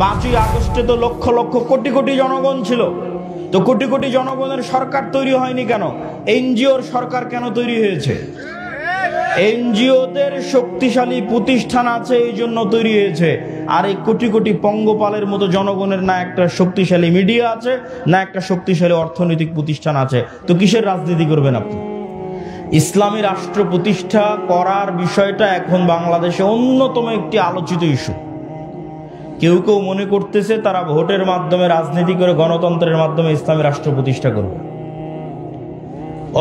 5ই আগস্টে তো লক্ষ লক্ষ কোটি কোটি জনগণ ছিল, তো কোটি কোটি জনগণের সরকার তৈরি হয়নি কেন? এনজিওর সরকার কেন তৈরি হয়েছে? এনজিওদের শক্তিশালী প্রতিষ্ঠান আছে, এই জন্য তৈরি হয়েছে। আর এই কোটি কোটি পঙ্গপালের মতো জনগণের না একটা শক্তিশালী মিডিয়া আছে, না একটা শক্তিশালী অর্থনৈতিক প্রতিষ্ঠান আছে, তো কিসের রাজনীতি করবেন আপনি? ইসলামী রাষ্ট্র প্রতিষ্ঠা করার বিষয়টা এখন বাংলাদেশে অন্যতম একটি আলোচিত ইস্যু। কেউ কেউ মনে করতেছে তারা ভোটের মাধ্যমে, রাজনীতি করে, গণতন্ত্রের মাধ্যমে ইসলামী রাষ্ট্র প্রতিষ্ঠা করবে।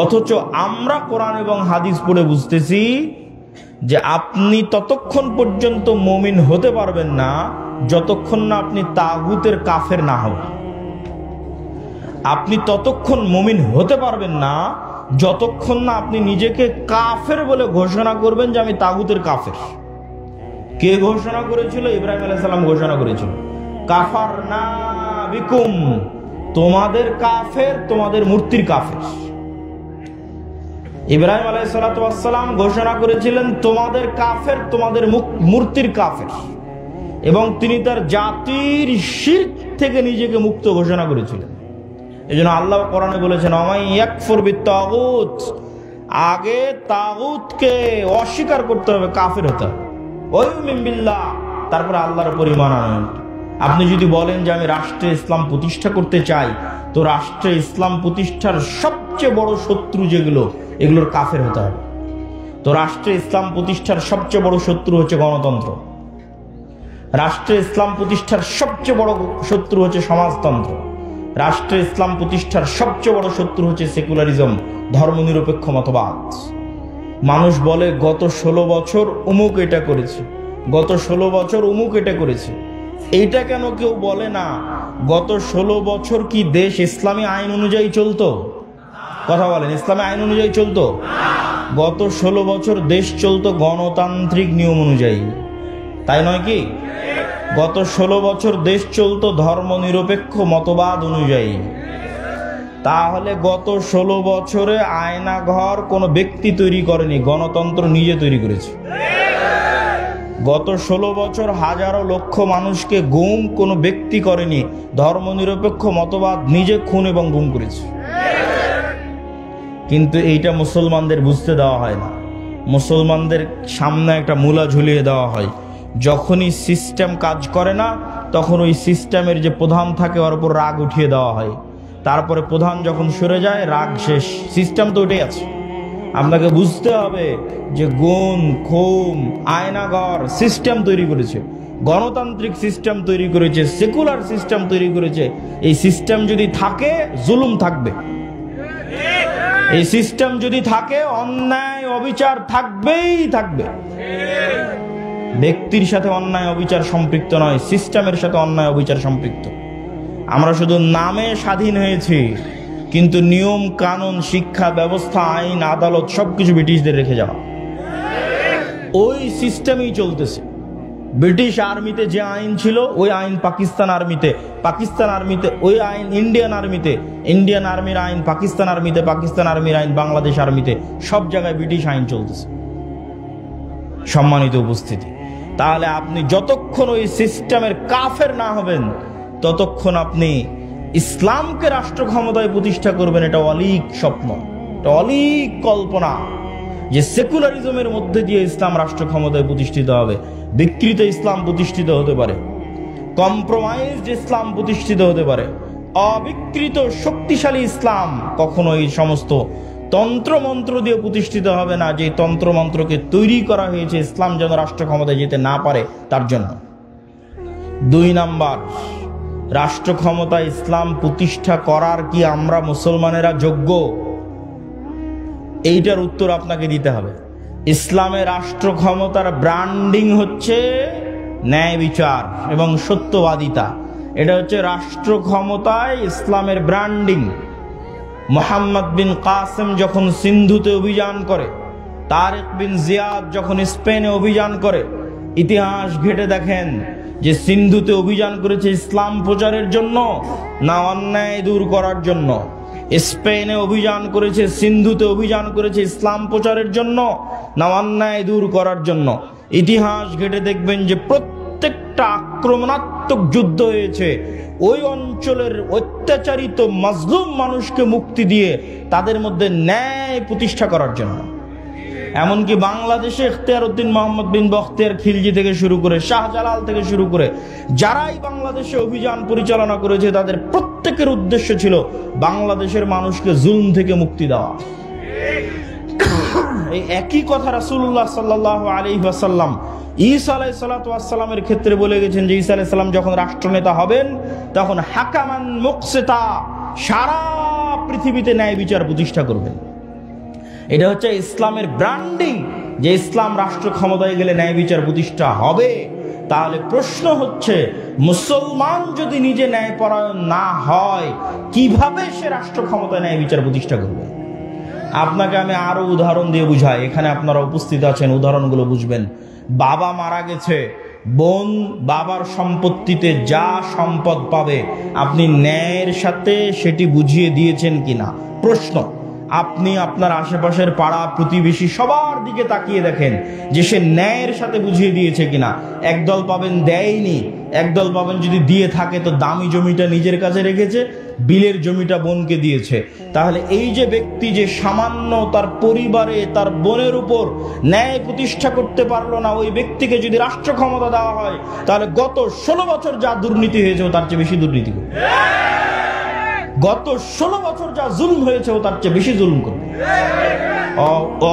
অথচ আমরা কোরআন এবং হাদিস পড়ে বুঝতেছি যে আপনি ততক্ষণ পর্যন্ত মুমিন হতে পারবেন না যতক্ষণ না আপনি তাগুতের কাফের না হবেন। আপনি ততক্ষণ মুমিন হতে পারবেন না যতক্ষণ না আপনি নিজেকে কাফের বলে ঘোষণা করবেন যে আমি তাগুতের কাফের। কে ঘোষণা করেছিল? ইব্রাহিম আলাইহিস সালাম ঘোষণা করেছিল, কাফারনা বিকুম, তোমাদের কাফের, তোমাদের মূর্তির কাফের। ইব্রাহিম আলাইহিস সালাম ঘোষণা করেছিলেন তোমাদের কাফের, তোমাদের মূর্তির কাফের, এবং তিনি তার জাতির শিরক থেকে নিজেকে মুক্ত ঘোষণা করেছিলেন। এই জন্য আল্লাহ কোরআনে বলেছেন ওমাই ইয়াকফুর বিত্তাগুত, আগে তাগুতকে অস্বীকার করতে হবে, কাফের হতে হবে, ওয়ুমিন বিল্লাহ, তারপরে আল্লাহর উপর ঈমান আনবেন। আপনি যদি বলেন যে আমি রাষ্ট্রে ইসলাম প্রতিষ্ঠা করতে চাই, তো রাষ্ট্রে ইসলাম প্রতিষ্ঠার সবচেয়ে বড় শত্রু যেগুলো, এগুলোর কাফের হতে হবে। তো রাষ্ট্রে ইসলাম প্রতিষ্ঠার সবচেয়ে বড় শত্রু হচ্ছে গণতন্ত্র, রাষ্ট্রে ইসলাম প্রতিষ্ঠার সবচেয়ে বড় শত্রু হচ্ছে সমাজতন্ত্র, রাষ্ট্রে ইসলাম প্রতিষ্ঠার সবচেয়ে বড় শত্রু হচ্ছে সেকুলারিজম, ধর্মনিরপেক্ষ মতবাদ। মানুষ বলে গত 16 বছর অমুক এটা করেছে, গত 16 বছর অমুক এটা করেছে। এইটা কেন কেউ বলে না গত 16 বছর কি দেশ ইসলামী আইন অনুযায়ী চলতো? কথা বলেন, ইসলামী আইন অনুযায়ী চলতো? গত 16 বছর দেশ চলতো গণতান্ত্রিক নিয়ম অনুযায়ী, তাই নয় কি? গত 16 বছর দেশ চলতো ধর্মনিরপেক্ষ মতবাদ অনুযায়ী। তাহলে গত 16 বছরে আয়নাঘর কোনো ব্যক্তি তৈরি করেনি, গণতন্ত্র নিজে তৈরি করেছে। গত 16 বছর হাজারো লক্ষ মানুষকে গুম কোনো ব্যক্তি করেনি, ধর্মনিরপেক্ষ মতবাদ নিজে খুন এবং গুম করেছে। কিন্তু এইটা মুসলমানদের বুঝতে দেওয়া হয় না। মুসলমানদের সামনে একটা মূলা ঝুলিয়ে দেওয়া হয়, যখনই সিস্টেম কাজ করে না তখন ওই সিস্টেমের যে প্রধান থাকে ওর উপর রাগ উঠিয়ে দেওয়া হয়, তারপরে প্রধান যখন সরে যায় রাগ শেষ, সিস্টেম তো ওটাই আছে। আপনাকে বুঝতে হবে যে গুণ, খুন, আয়নাঘর সিস্টেম তৈরি করেছে, গণতান্ত্রিক সিস্টেম তৈরি করেছে, সেকুলার সিস্টেম তৈরি করেছে। এই সিস্টেম যদি থাকে জুলুম থাকবে, এই সিস্টেম যদি থাকে অন্যায় অবিচার থাকবেই থাকবে। ব্যক্তির সাথে অন্যায় অবিচার সম্পৃক্ত নয়, সিস্টেমের সাথে অন্যায় অবিচার সম্পৃক্ত। আমরা শুধু নামে স্বাধীন হয়েছি, কিন্তু নিয়ম কানুন, শিক্ষা ব্যবস্থা, আইন, আদালত সবকিছু ব্রিটিশদের রেখে যাওয়া। ওই সিস্টেমই চলতেছে। ব্রিটিশ আর্মিতে যে আইন ছিল ওই আইন পাকিস্তান আর্মিতে, পাকিস্তান আর্মিতে ওই আইন ইন্ডিয়ান আর্মিতে, ইন্ডিয়ান আর্মির আইন পাকিস্তান আর্মিতে, পাকিস্তান আর্মির আইন বাংলাদেশ আর্মিতে, সব জায়গায় ব্রিটিশ আইন চলতেছে। সম্মানিত উপস্থিতি, তাহলে আপনি যতক্ষণ ওই সিস্টেমের কাফের না হবেন ততক্ষণ আপনি ইসলামকে রাষ্ট্র ক্ষমতায় প্রতিষ্ঠা করবেন, এটা অলীক স্বপ্ন, এটা অলীক কল্পনা যে সেকুলারিজমের মধ্যে দিয়ে ইসলাম রাষ্ট্র ক্ষমতায় প্রতিষ্ঠিত হবে। বিকৃত ইসলাম প্রতিষ্ঠিত হতে পারে, কম্প্রোমাইজড ইসলাম প্রতিষ্ঠিত হতে পারে, অবিকৃত শক্তিশালী ইসলাম কখনো এই সমস্ত তন্ত্রমন্ত্র দিয়ে প্রতিষ্ঠিত হবে না, যে তন্ত্রমন্ত্রকে তৈরি করা হয়েছে ইসলাম যেন রাষ্ট্র ক্ষমতায় যেতে না পারে তার জন্য। 2 নাম্বার, রাষ্ট্র ক্ষমতায় ইসলাম প্রতিষ্ঠা করার কি আমরা মুসলমানেরা যোগ্য? এইটার উত্তর আপনাকে দিতে হবে। ইসলামের রাষ্ট্র ক্ষমতার ব্র্যান্ডিং হচ্ছে ন্যায় বিচার এবং সত্যবাদিতা, এটা হচ্ছে রাষ্ট্র ক্ষমতায় ইসলামের ব্র্যান্ডিং। মোহাম্মদ বিন কাসেম যখন সিন্ধুতে অভিযান করে, তারেক বিন জিয়াদ যখন স্পেনে অভিযান করে, ইতিহাস ঘেটে দেখেন যে সিন্ধুতে অভিযান করেছে ইসলাম প্রচারের জন্য না অন্যায় দূর করার জন্য? স্পেনে অভিযান করেছে, সিন্ধুতে অভিযান করেছে ইসলাম প্রচারের জন্য না অন্যায় দূর করার জন্য? ইতিহাস ঘেটে দেখবেন যে প্রত্যেকটা আক্রমণাত্মক যুদ্ধ হয়েছে ওই অঞ্চলের অত্যাচারিত মাজলুম মানুষকে মুক্তি দিয়ে তাদের মধ্যে ন্যায় প্রতিষ্ঠা করার জন্য। এমনকি বাংলাদেশে ইখতিয়ার উদ্দিন মোহাম্মদ বিন বখতিয়ার খিলজি থেকে শুরু করে শাহজালাল থেকে শুরু করে যারাই বাংলাদেশে অভিযান পরিচালনা করেছে তাদের প্রত্যেকের উদ্দেশ্য ছিল বাংলাদেশের মানুষকে জুলম থেকে মুক্তি দেওয়া। এই একই কথা রাসূলুল্লাহ সাল্লাল্লাহু আলাইহি ওয়াসাল্লাম ঈসা আলাইহিস সালাতু ওয়াস সালামের ক্ষেত্রে বলে গেছেন যে ঈসা আলাইহিস সালাম যখন রাষ্ট্রনেতা হবেন তখন হাকামান মুকসিতা, সারা পৃথিবীতে ন্যায় বিচার প্রতিষ্ঠা করবেন। এটা হচ্ছে ইসলামের ব্র্যান্ডিং, যে ইসলাম রাষ্ট্র ক্ষমতায় গেলে ন্যায় বিচার প্রতিষ্ঠা হবে। তাহলে প্রশ্ন হচ্ছে, মুসলমান যদি নিজে ন্যায়পরায়ণ না হয় কিভাবে সে রাষ্ট্র ক্ষমতায় ন্যায় বিচার প্রতিষ্ঠা করবে? আপনাকে আমি আরো উদাহরণ দিয়ে বুঝাই, এখানে আপনারা উপস্থিত আছেন, উদাহরণগুলো বুঝবেন। বাবা মারা গেছে, বোন বাবার সম্পত্তিতে যা সম্পদ পাবে আপনি ন্যায়ের সাথে সেটি বুঝিয়ে দিয়েছেন কিনা? প্রশ্ন। আপনি আপনার আশেপাশের পাড়া প্রতিবেশী সবার দিকে তাকিয়ে দেখেন যে সে ন্যায়ের সাথে বুঝিয়ে দিয়েছে কিনা। একদল পাবেন দেয়নি, একদল পাবেন যদি দিয়ে থাকে তো দামি জমিটা নিজের কাছে রেখেছে, বিলের জমিটা বোনকে দিয়েছে। তাহলে এই যে ব্যক্তি যে সামান্য তার পরিবারে তার বোনের উপর ন্যায় প্রতিষ্ঠা করতে পারলো না, ওই ব্যক্তিকে যদি রাষ্ট্র ক্ষমতা দেওয়া হয় তাহলে গত 16 বছর যা দুর্নীতি হয়েছে তার চেয়ে বেশি দুর্নীতি করবে। গত 16 বছর যা জুলম হয়েছে তার চেয়ে বেশি জুলম করবে।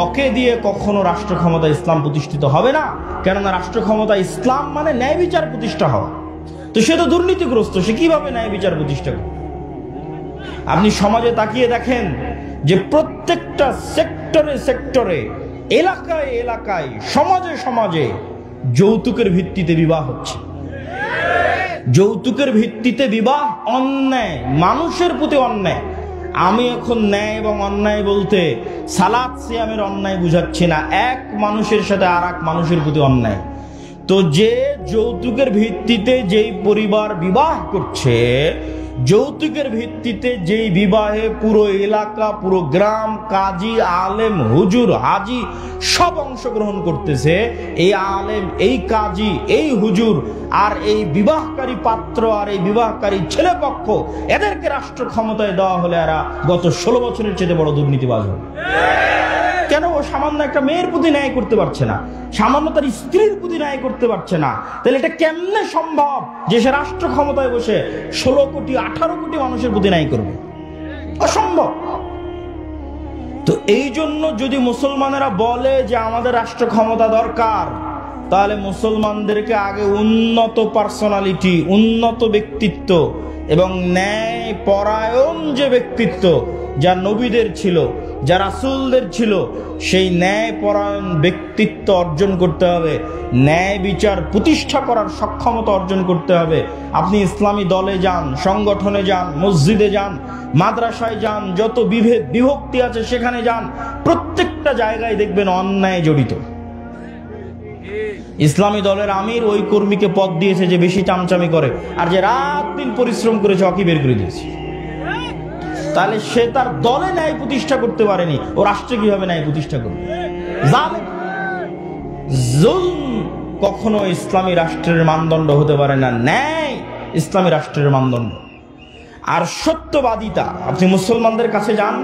ওকে দিয়ে কখনো রাষ্ট্র ক্ষমতা ইসলাম প্রতিষ্ঠিত হবে না, কেননা রাষ্ট্র ক্ষমতা ইসলাম মানে ন্যায় বিচার প্রতিষ্ঠা হওয়া। তো সে তো দুর্নীতিগ্রস্ত, সে কিভাবে ন্যায় বিচার প্রতিষ্ঠা করবে? আপনি সমাজে তাকিয়ে দেখেন যে প্রত্যেকটা সেক্টরে সেক্টরে, এলাকায় এলাকায়, সমাজে সমাজে যৌতুকের ভিত্তিতে বিবাহ হচ্ছে। যৌতুকের ভিত্তিতে বিবাহ অন্যায়, মানুষের প্রতি অন্যায়। আমি এখন ন্যায় এবং অন্যায় বলতে সালাত সিয়ামের অন্যায় বুঝাচ্ছি না, এক মানুষের সাথে আর এক মানুষের প্রতি অন্যায়। তো যে যৌতুকের ভিত্তিতে যেই পরিবার বিবাহ করছে, যৌতুকের ভিত্তিতে যেই বিবাহে পুরো এলাকা, পুরো গ্রাম, কাজী, আলেম, হুজুর, হাজি সব অংশগ্রহণ করতেছে, এই আলেম, এই কাজী, এই হুজুর আর এই বিবাহকারী পাত্র আর এই বিবাহকারী ছেলে পক্ষ, এদেরকে রাষ্ট্র ক্ষমতায় দেওয়া হলে এরা গত 16 বছরের চেয়ে বড় দুর্নীতিবাজ হবে। কেন? ও সামান্য একটা মেয়ের প্রতি ন্যায় করতে পারছে না, সামান্য তার স্ত্রীর প্রতি ন্যায় করতে পারছে না। তাহলে এটা কেমনে সম্ভব যে সে রাষ্ট্র ক্ষমতায় বসে 16 কোটি 18 কোটি মানুষের প্রতি ন্যায় করবে? অসম্ভব। তো এই জন্য যদি মুসলমানেরা বলে যে আমাদের রাষ্ট্র ক্ষমতা দরকার, তাহলে মুসলমানদেরকে আগে উন্নত পার্সোনালিটি, উন্নত ব্যক্তিত্ব এবং ন্যায় পরায়ণ যে ব্যক্তিত্ব যা নবীদের ছিল, যা রাসূলদের ছিল, সেই ন্যায় পরায়ণ ব্যক্তিত্ব অর্জন করতে হবে, ন্যায় বিচার প্রতিষ্ঠা করার সক্ষমতা অর্জন করতে হবে। আপনি ইসলামী দলে যান, সংগঠনে যান, মসজিদে যান, মাদ্রাসায় যান, যত বিভেদ বিভক্তি আছে সেখানে যান, প্রত্যেকটা জায়গায় দেখবেন অন্যায় জড়িত। ইসলামী দলের আমির ওই কর্মীকে পদ দিয়েছে যে বেশি চামচামি করে, আর যে রাত দিন পরিশ্রম করেছে ওকে বের করে দিয়েছে। তাহলে সে তার দলে ন্যায় প্রতিষ্ঠা করতে পারেনি, ও রাষ্ট্রে কিভাবে ন্যায় প্রতিষ্ঠা করবে? জালেম। জুলম কখনো ইসলামী রাষ্ট্রের মানদণ্ড হতে পারে না, ন্যায় ইসলামী রাষ্ট্রের মানদণ্ড। আর সত্যবাদিতা, আপনি মুসলমানদের কাছে যান,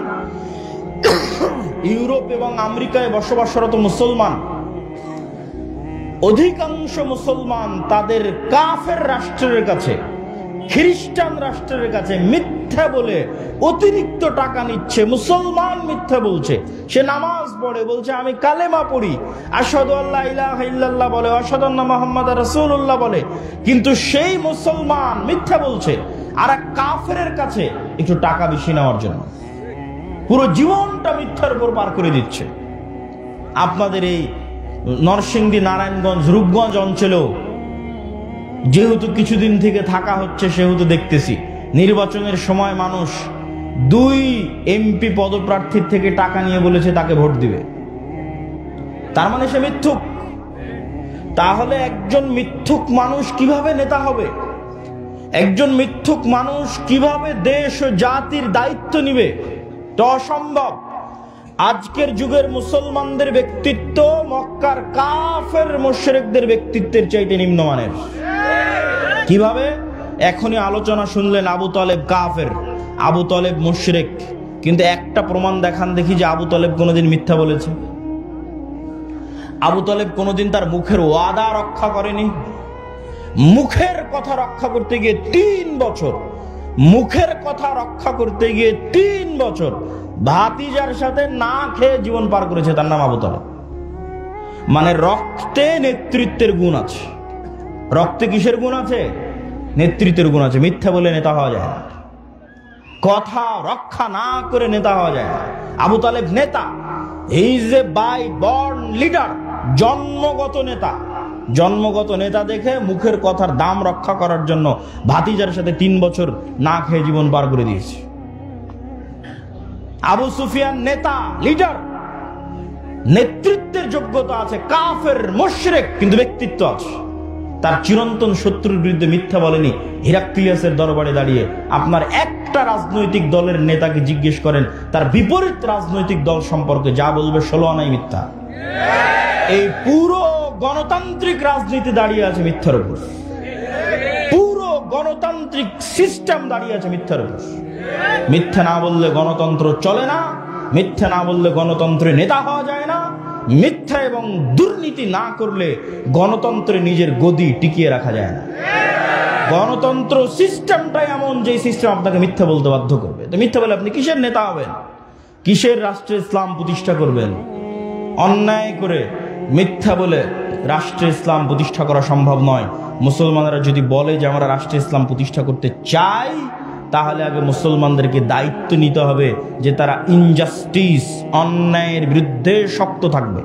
ইউরোপ এবং আমেরিকায় বসবাসরত মুসলমান, অধিকাংশ মুসলমান তাদের কাফের রাষ্ট্রের কাছে, খ্রিস্টান রাষ্ট্রের কাছে মিথ্যা বলে অতিরিক্ত টাকা নিচ্ছে। মুসলমান মিথ্যা বলছে, সে নামাজ পড়ে, বলছে আমি কালেমা পড়ি, আশহাদু আল্লা ইলাহা ইল্লাল্লাহ বলে, আশহাদু আন্না মুহাম্মাদার রাসূলুল্লাহ বলে, কিন্তু সেই মুসলমান মিথ্যা বলছে আর এক কাফেরের কাছে একটু টাকা বেশি নেওয়ার জন্য পুরো জীবনটা মিথ্যার উপর পার করে দিচ্ছে। আপনাদের এই নরসিংদী, নারায়ণগঞ্জ, রূপগঞ্জ অঞ্চলেও যেহেতু কিছুদিন থেকে থাকা হচ্ছে, সেহেতু দেখতেছি নির্বাচনের সময় মানুষ 2 এমপি পদপ্রার্থীর থেকে টাকা নিয়ে বলেছে তাকে ভোট দিবে। তার মানে সে মিথ্যুক। তাহলে একজন মিথ্যুক মানুষ কিভাবে নেতা হবে? একজন মিথ্যুক মানুষ কিভাবে দেশ ও জাতির দায়িত্ব নিবে? এটা অসম্ভব। আজকের যুগের মুসলমানদের ব্যক্তিত্ব মক্কার কাফের মুশরিকদের ব্যক্তিত্বের চাইতে নিম্নমানের। কিভাবে? এখনই আলোচনা শুনলেন আবু তালেব কাফের, আবু তালেব মুশরিক, কিন্তু একটা প্রমাণ দেখান দেখি যে আবু তালেব কোনোদিন মিথ্যা বলেছে। আবু তালেব কোনোদিন তার মুখের ওয়াদা রক্ষা করেনি। মুখের কথা রক্ষা করতে গিয়ে 3 বছর, মুখের কথা রক্ষা করতে গিয়ে 3 বছর ভাতিজার সাথে না খেয়ে জীবন পার করেছে। তার নাম আবু তালেব। মানে রক্তে নেতৃত্বের গুণ আছে। রক্তে কিসের গুণ আছে? নেতৃত্বের গুণ আছে। মিথ্যা বলে নেতা হওয়া যায় না, কথা রক্ষা না করে নেতা হওয়া যায় না। আবু তালেব নেতা, he is a by born leader, জন্মগত নেতা। জন্মগত নেতা দেখে মুখের কথার দাম রক্ষা করার জন্য ভাতিজার সাথে 3 বছর না খেয়ে জীবন পার করে দিয়েছে। আবু সুফিয়ান নেতা, লিডার, নেতৃত্বের যোগ্যতা আছে, কাফের মুশরিক, কিন্তু ব্যক্তিত্ব আছে। তার চিরন্তন শত্রুর বিরুদ্ধে মিথ্যা বলেনি। হিরাক্লিয়াসের দরবারে দাঁড়িয়ে আপনার একটা রাজনৈতিক দলের নেতাকে জিজ্ঞেস করেন, তার বিপরীত রাজনৈতিক দল সম্পর্কে যা বলবে 16 আনাই মিথ্যা। এই পুরো গণতান্ত্রিক রাজনীতি দাঁড়িয়ে আছে মিথ্যার উপর। পুরো গণতান্ত্রিক সিস্টেম দাঁড়িয়ে আছে মিথ্যার উপর। মিথ্যা না বললে গণতন্ত্র চলে না, মিথ্যা না বললে গণতন্ত্রে নেতা হওয়া যায় না, মিথ্যা এবং দুর্নীতি না করলে গণতন্ত্রে নিজের গদি টিকিয়ে রাখা যায় না। গণতন্ত্র সিস্টেমটাই এমন যে সিস্টেম আপনাকে মিথ্যা বলতে বাধ্য করবে। তো মিথ্যা বলে আপনি কিসের নেতা হবেন? কিসের রাষ্ট্রে ইসলাম প্রতিষ্ঠা করবেন? অন্যায় করে মিথ্যা বলে রাষ্ট্রে ইসলাম প্রতিষ্ঠা করা সম্ভব নয়। মুসলমানরা যদি বলে যে আমরা রাষ্ট্রে ইসলাম প্রতিষ্ঠা করতে চাই, তাহলে আগে মুসলমানদেরকে দায়িত্ব নিতে হবে যে তারা ইনজাস্টিস, অন্যায়ের বিরুদ্ধে শক্ত থাকবে।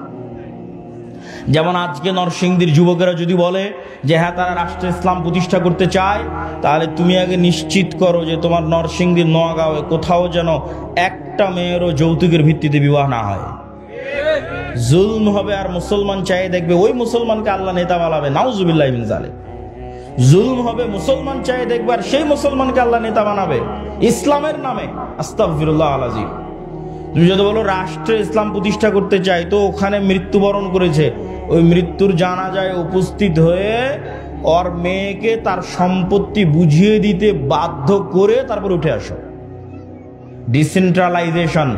যেমন আজকে নরসিংদীর যুবকেরা যদি বলে যে হ্যাঁ তারা রাষ্ট্র ইসলাম প্রতিষ্ঠা করতে চায়, তাহলে তুমি আগে নিশ্চিত করো যে তোমার নরসিংদীর নোয়াগাঁওয়ে কোথাও যেন একটা মেয়েরও যৌতুকের ভিত্তিতে বিবাহ না হয়। জুলম হবে। আর মুসলমান চাই দেখবে ওই মুসলমানকে আল্লাহ নেতা বানাবে, নাউজুবিল্লাহ মিন যালিক। জুলম হবে, মুসলমান চাই দেখবে আর সেই মুসলমানকে আল্লাহ নেতা বানাবে ইসলামের নামে। আস্তাগফিরুল্লাহ আল-আযীম। তুমি যদি বলো রাষ্ট্রে ইসলাম প্রতিষ্ঠা করতে চাই, তো ওখানে মৃত্যুবরণ করেছে, ওই মৃত্যুর জানাজায় উপস্থিত হয়ে ওর মেয়েকে তার সম্পত্তি বুঝিয়ে দিতে বাধ্য করে তারপর উঠে আসো। ডিসেন্ট্রালাইজেশন,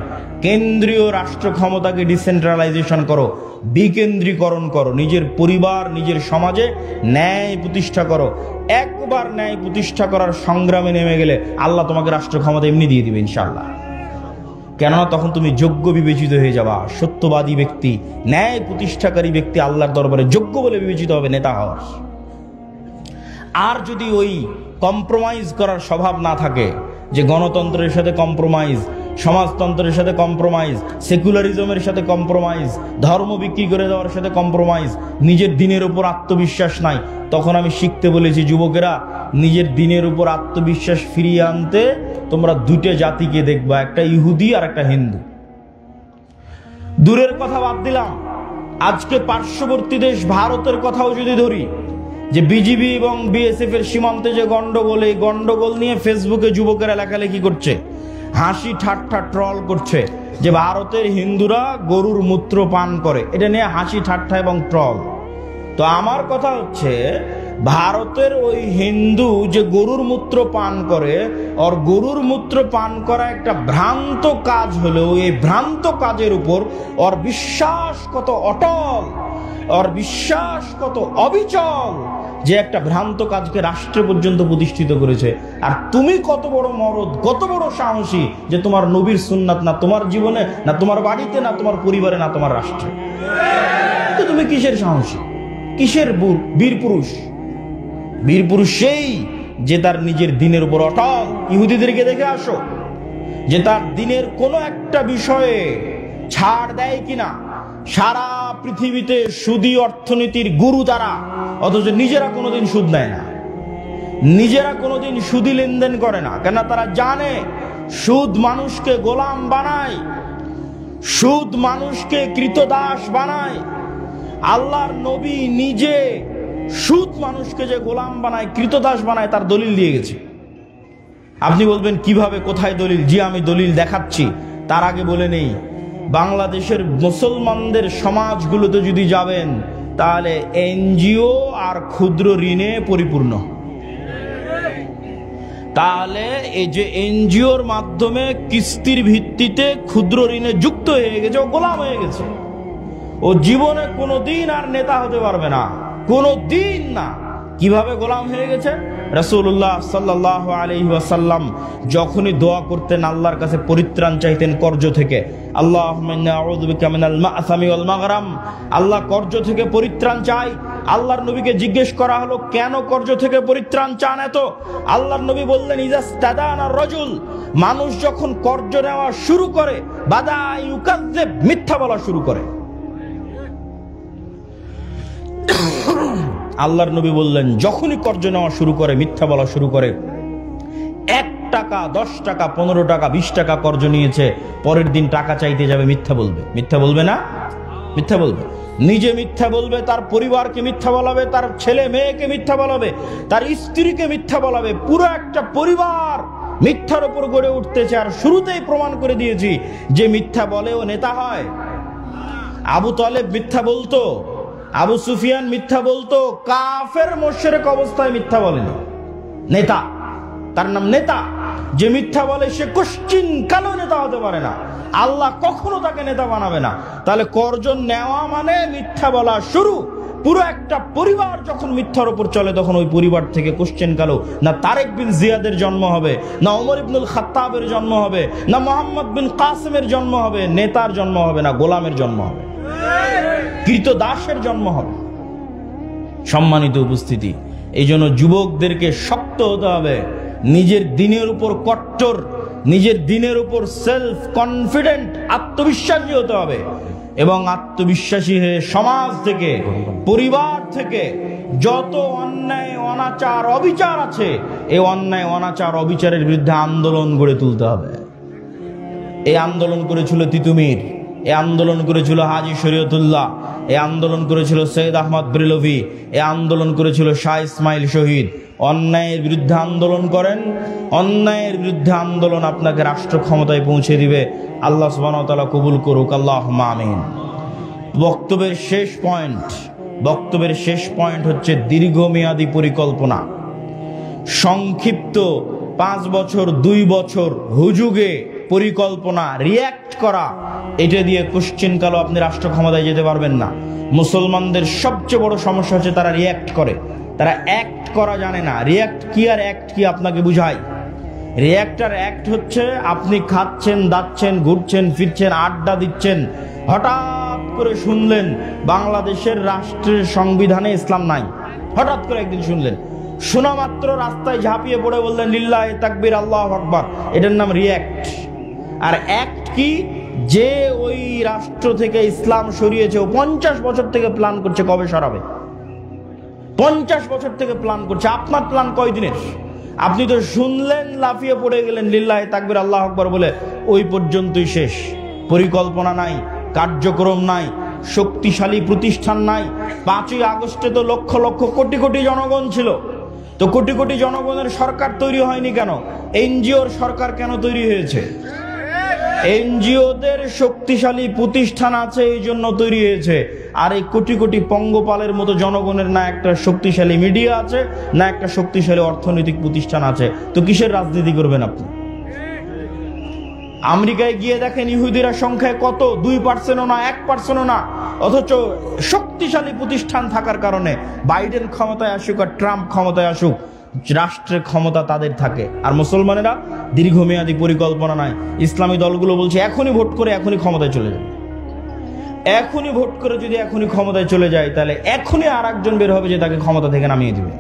কেন্দ্রীয় রাষ্ট্র ক্ষমতাকে ডিসেন্ট্রালাইজেশন করো, বিকেন্দ্রীকরণ করো। নিজের পরিবার, নিজের সমাজে ন্যায় প্রতিষ্ঠা করো। একবার ন্যায় প্রতিষ্ঠা করার সংগ্রামে নেমে গেলে আল্লাহ তোমাকে রাষ্ট্র ক্ষমতা এমনি দিয়ে দিবে ইনশাআল্লাহ। কেননা তখন তুমি যোগ্য বিবেচিত হয়ে যাবা। সত্যবাদী ব্যক্তি, ন্যায় প্রতিষ্ঠাকারী ব্যক্তি আল্লাহর দরবারে যোগ্য বলে বিবেচিত হবে নেতা হওয়ার। আর যদি ওই কম্প্রোমাইজ করার স্বভাব না থাকে, যে গণতন্ত্রের সাথে কম্প্রোমাইজ, সমাজতন্ত্রের সাথে কম্প্রোমাইজ, সেকুলারিজমের সাথে কম্প্রোমাইজ, ধর্ম বিক্রি করে দেওয়ার সাথে কম্প্রোমাইজ, নিজের দিনের উপর আত্মবিশ্বাস নাই, তখন আমি শিখতে বলেছি যুবকেরা, নিজের দিনের উপর আত্মবিশ্বাস ফিরিয়ে আনতে তোমরা 2টে জাতিকে দেখবা, একটা ইহুদি আর একটা হিন্দু। দূরের কথা বাদ দিলাম, আজকে পার্শ্ববর্তী দেশ ভারতের কথাও যদি ধরি, যে বিজিবি এবং বিএসএফ এর সীমান্তে যে গন্ডগোল, এই গন্ডগোল নিয়ে ফেসবুকে যুবকেরা লেখালেখি করছে, হাসি ঠাট্টা ট্রল করছে যে ভারতের হিন্দুরা গরুর মূত্র পান করে। এটা নিয়ে হাসি ঠাট্টা এবং ট্রল। তো আমার কথা হচ্ছে, ভারতের ওই হিন্দু যে গরুর মূত্র পান করে, আর গরুর মূত্র পান করা একটা ভ্রান্ত কাজ হলেও এই ভ্রান্ত কাজের উপর ওর বিশ্বাস কত অটল, ওর বিশ্বাস কত অবিচল, যে একটা ভ্রান্ত কাজকে রাষ্ট্রে পর্যন্ত প্রতিষ্ঠিত করেছে। আর তুমি কত বড় মরদ, কত বড় সাহসী যে তোমার নবীর সুন্নাত না তোমার জীবনে, না তোমার বাড়িতে, না তোমার পরিবারে, না তোমার রাষ্ট্রে। তো তুমি কিসের সাহসী, কিসের বীর পুরুষ? বীর পুরুষ সেই যে তার নিজের দিনের উপর অটল। ইহুদিদেরকে দেখে আসো যে তার দিনের কোনো একটা বিষয়ে ছাড় দেয় কিনা। সারা পৃথিবীতে সুদী অর্থনীতির গুরু তারা, অথচ নিজেরা কোনোদিন সুদ নেয় না, নিজেরা কোনোদিন সুদী লেনদেন করে না। কেন? তারা জানে সুদ মানুষকে গোলাম বানায়, সুদ মানুষকে কৃতদাস বানায়। আল্লাহর নবী নিজে সুদ মানুষকে যে গোলাম বানায়, কৃতদাস বানায়, তার দলিল দিয়ে গেছে। আপনি বলবেন কিভাবে, কোথায় দলিল? জি আমি দলিল দেখাচ্ছি। তার আগে বলে নেই, বাংলাদেশের মুসলমানদের সমাজগুলোতে যদি যাবেন তাহলে এনজিও আর ক্ষুদ্র ঋণে পরিপূর্ণ। তাহলে এই যে এনজিওর মাধ্যমে কিস্তির ভিত্তিতে ক্ষুদ্র ঋণে যুক্ত হয়ে গেছে, ও গোলাম হয়ে গেছে। ও জীবনে কোনোদিন আর নেতা হতে পারবে না, কোনোদিন না। কিভাবে গোলাম হয়ে গেছে? রাসূলুল্লাহ সাল্লাল্লাহু আলাইহি ওয়াসাল্লাম যখনই দোয়া করতেন, আল্লাহর কাছে পরিত্রাণ চাইতেন কর্জ থেকে, আল্লাহুম্মা ইন্নী আউযু বিকা মিনাল মা'সামি ওয়াল মাগরাম, আল্লাহ কর্জ থেকে পরিত্রাণ চাই। আল্লাহর নবীকে জিজ্ঞেস করা হলো, কেন কর্জ থেকে পরিত্রাণ চান এত? আল্লাহর নবী বললেন, ইজাস্তাদানা রাজুল, মানুষ যখন কর্জ নেওয়া শুরু করে, বাদা ইউকাযযিব, মিথ্যা বলা শুরু করে। আল্লাহর নবী বললেন, যখনই কর্জ নেওয়া শুরু করে, মিথ্যা বলা শুরু করে, 1 টাকা 10 টাকা 15 টাকা 20 টাকা কর্জ নিয়েছে, পরের দিন টাকা চাইতে যাবে, মিথ্যা বলবে। মিথ্যা বলবে না? মিথ্যা বলবে। নিজে মিথ্যা বলবে, তার পরিবারকে মিথ্যা বলাবে, তার ছেলে মেয়েকে মিথ্যা বলাবে, তার স্ত্রীকে মিথ্যা বলাবে। পুরো একটা পরিবার মিথ্যার উপর গড়ে উঠতেছে। আর শুরুতেই প্রমাণ করে দিয়েছি যে মিথ্যা বলে ও নেতা হয়। আবু তালেব মিথ্যা বলতো, আবু সুফিয়ান মিথ্যা বলতো, কাফের মুশরিক অবস্থায় মিথ্যা বলেনি। নেতা, তার নাম নেতা। যে মিথ্যা বলে সে কোশ্চিন কালো নেতা হতে পারে না, আল্লাহ কখনো তাকে নেতা বানাবে না। তাহলে কর্জ নেওয়া মানে মিথ্যা বলা শুরু। পুরো একটা পরিবার যখন মিথ্যার উপর চলে, তখন ওই পরিবার থেকে কোশ্চেন কালো না তারেক বিন জিয়াদের জন্ম হবে, না ওমর ইবনুল খাত্তাবের জন্ম হবে, না মোহাম্মদ বিন কাসেমের জন্ম হবে, নেতার জন্ম হবে না, গোলামের জন্ম হবে, কৃতদাসের জন্ম হবে। সম্মানিত উপস্থিতি, এই জন্য যুবকদেরকে শক্ত হতে হবে, নিজের দিনের উপর কট্টর, নিজের দিনের উপর সেলফ কনফিডেন্ট, আত্মবিশ্বাসী হতে হবে। এবং আত্মবিশ্বাসী হয়ে সমাজ থেকে, পরিবার থেকে যত অন্যায় অনাচার অবিচার আছে, এই অন্যায় অনাচার অবিচারের বিরুদ্ধে আন্দোলন গড়ে তুলতে হবে। এই আন্দোলন করেছিল তিতুমির, এই আন্দোলন করেছিল হাজী শরীয়তুল্লাহ, এই আন্দোলন করেছিল সৈয়দ আহমদ ব্রেলভি, এই আন্দোলন করেছিল শাহ ইসমাইল শহীদ। অন্যায়ের বিরুদ্ধে আন্দোলন করেন, অন্যায়ের বিরুদ্ধে আন্দোলন আপনাকে রাষ্ট্র ক্ষমতায় পৌঁছে দিবে। আল্লাহ সুবহানাহু ওয়া তাআলা কবুল করুক, আল্লাহুম্মা আমিন। বক্তব্যের শেষ পয়েন্ট হচ্ছে দীর্ঘমেয়াদী পরিকল্পনা। সংক্ষিপ্ত 5 বছর 2 বছর হুজুগে পরিকল্পনা, রিয়্যাক্ট করা, এটা দিয়ে কোশ্চেন কালো আপনি রাষ্ট্র ক্ষমতায় যেতে পারবেন না। মুসলমানদের সবচেয়ে বড় সমস্যা হচ্ছে তারা রিয়্যাক্ট করে, তারা অ্যাক্ট করা জানে না। রিয়্যাক্ট কি আর অ্যাক্ট কি আপনাকে বুঝাই। রিয়্যাক্ট আর অ্যাক্ট হচ্ছে আপনি খাচ্ছেন, দাচ্ছেন, ঘুরছেন, ফিরছেন, আড্ডা দিচ্ছেন, হঠাৎ করে শুনলেন বাংলাদেশের রাষ্ট্রের সংবিধানে ইসলাম নাই। হঠাৎ করে একদিন শুনলেন, শোনা মাত্র রাস্তায় ঝাঁপিয়ে পড়ে বললেন লিল্লাহি তাকবীর, আল্লাহু আকবার। এটার নাম রিয়্যাক্ট। আর অ্যাক্ট কি? যে ওই রাষ্ট্র থেকে ইসলাম সরিয়েছে, ও 50 বছর থেকে প্ল্যান করছে কবে সরাবে। 50 বছর থেকে প্ল্যান করছে। আপনার প্ল্যান কয়দিনের? আপনি তো শুনলেন, লাফিয়ে পড়ে গেলেন লিল্লাহি তাকবীর, আল্লাহু আকবার বলে, ওই পর্যন্তই শেষ। পরিকল্পনা নাই, কার্যক্রম নাই, শক্তিশালী প্রতিষ্ঠান নাই। 5ই আগস্টে তো লক্ষ লক্ষ কোটি কোটি জনগণ ছিল, তো কোটি কোটি জনগণের সরকার তৈরি হয়নি কেন? এনজিওর সরকার কেন তৈরি হয়েছে? এনজিওদের শক্তিশালী প্রতিষ্ঠান আছে, এই জন্য তৈরি হয়েছে। আর এই কোটি কোটি পঙ্গপালের মতো জনগণের না একটা শক্তিশালী মিডিয়া আছে, না একটা শক্তিশালী অর্থনৈতিক প্রতিষ্ঠান আছে। তো কিসের রাজনীতি করবেন আপনি? আমেরিকায় গিয়ে দেখেন ইহুদিরা সংখ্যায় কত, 2%ও না, 1%ও না। অথচ শক্তিশালী প্রতিষ্ঠান থাকার কারণে বাইডেন ক্ষমতায় আসুক আর ট্রাম্প ক্ষমতায় আসুক, রাষ্ট্রের ক্ষমতা তাদের থাকে। আর মুসলমানেরা দীর্ঘমেয়াদী পরিকল্পনা নাই। ইসলামী দলগুলো বলছে এখনই ভোট করে এখনই ক্ষমতায় চলে যাবে। এখনই ভোট করে যদি এখনই ক্ষমতায় চলে যায়, তাহলে এখনই আর একজন বের হবে যে তাকে ক্ষমতা থেকে নামিয়ে দিবে।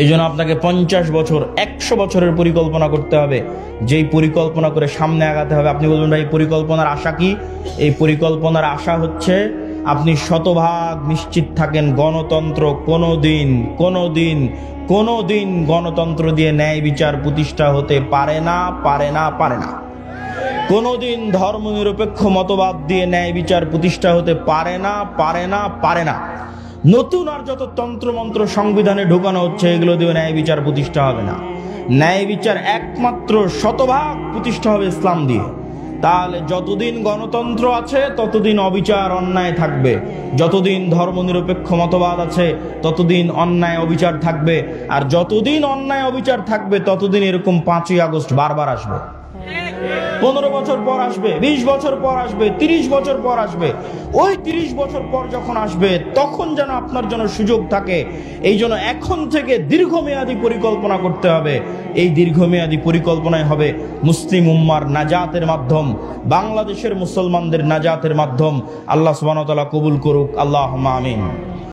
এই জন্য আপনাকে 50 বছর 100 বছরের পরিকল্পনা করতে হবে। যেই পরিকল্পনা করে সামনে আগাতে হবে। আপনি বলবেন ভাই পরিকল্পনার আশা কি? এই পরিকল্পনার আশা হচ্ছে আপনি শতভাগ নিশ্চিত থাকেন গণতন্ত্র কোনোদিন গণতন্ত্র দিয়ে ন্যায় বিচার প্রতিষ্ঠা হতে পারে না। কোনোদিন ধর্মনিরপেক্ষ মতবাদ দিয়ে ন্যায় বিচার প্রতিষ্ঠা হতে পারে না। নতুন আর যত তন্ত্রমন্ত্র সংবিধানে ঢোকানো হচ্ছে, এগুলো দিয়ে ন্যায় বিচার প্রতিষ্ঠা হবে না। ন্যায় বিচার একমাত্র শতভাগ প্রতিষ্ঠা হবে ইসলাম দিয়ে। তাহলে যতদিন গণতন্ত্র আছে ততদিন অবিচার অন্যায় থাকবে, যতদিন ধর্মনিরপেক্ষ মতবাদ আছে ততদিন অন্যায় অবিচার থাকবে, আর যতদিন অন্যায় অবিচার থাকবে ততদিন এরকম 5ই আগস্ট বারবার আসবে। 15 বছর পর আসবে, 20 বছর পর আসবে, 30 বছর পর আসবে। ওই 30 বছর পর যখন আসবে তখন যেন আপনার জন্য সুযোগ থাকে। এই জন্য এখন থেকে দীর্ঘমেয়াদী পরিকল্পনা করতে হবে। এই দীর্ঘমেয়াদী পরিকল্পনায় হবে মুসলিম উম্মার নাজাতের মাধ্যম, বাংলাদেশের মুসলমানদের নাজাতের মাধ্যম। আল্লাহ সুবহানাহু ওয়া তাআলা কবুল করুক, আল্লাহুম্মা আমিন।